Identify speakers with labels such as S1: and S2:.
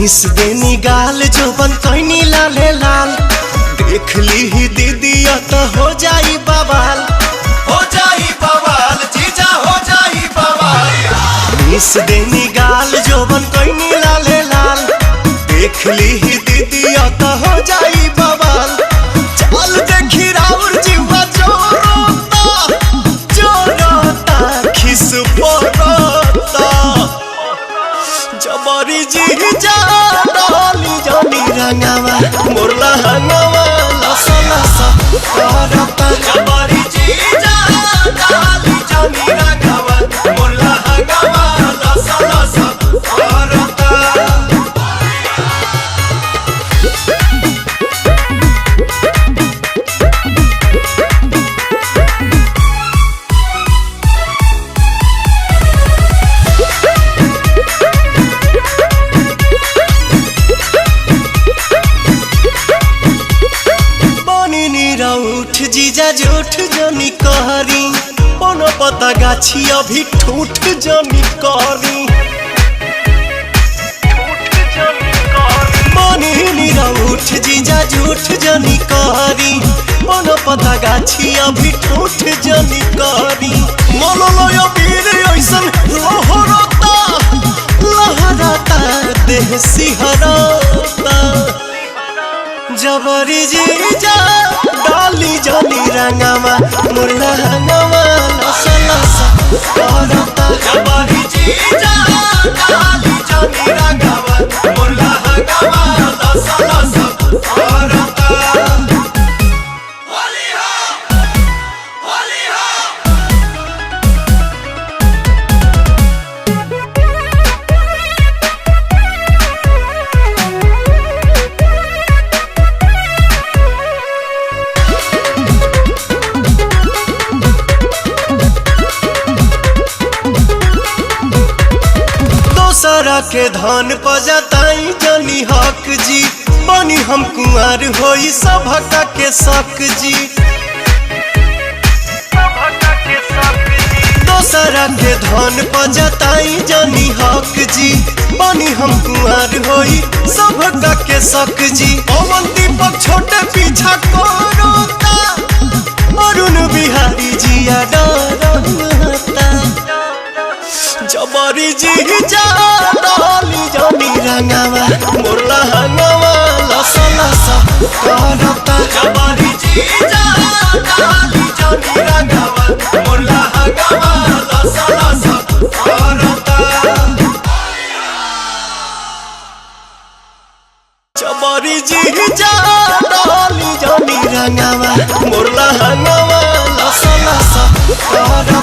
S1: Miss देनी गाल जोबन कैनी लाले लाल देख ली ही दीदी तो हो जाई बवाल जीजा हो जाई बवाल। मिस देनी गाल जोबन कैनी लाले लाल देख ली ही दीदी तो हो जाई बवाल। चल देखी राउर जीवा जोरोता खिस पोरोता जबरी जीजा डाली जानी रंगावा मोरला हंगावा लसा लसा करता जबरी जीजा डाली जानी रंगावा मोरला हंगावा लसा लसा करता। उठ जीजा झूठ जनी कहरी पन पता गाछी अभी ठूठ जनी कहरी उठ जीजा झूठ जनी कहरी पन पता गाछी अभी ठूठ जनी कहरी मनलय वीर ऐसन लहरता लहरता देह सिहरता जबरी जीजा डाली जानी रंगावा मुरला हंगावा लसा लसा करता जबरी जीजा डाली जानी रंगावा मुरला हंगावा लसा लसा करता। होली हो होली हो दोसरा के धन पजताई जनी हक जी बनी हम कुंवर होई सभका के शक जी। दोसरा के धन पजताई जनी हक जी बनी हम कुंवर होई सभका के शक जी। पवन दीपक छोटे पीछा कोरोता अरुण बिहारी जिया डरता जबरी जीजा डाली जानी रंगावा मोरला हंगावा लसा लसा करता जबरी जीजा डाली जानी रंगावा मोरला हंगावा लसा लसा करता जबरी जीजा डाली जानी रंगावा मोरला हंगावा लसा लसा करता।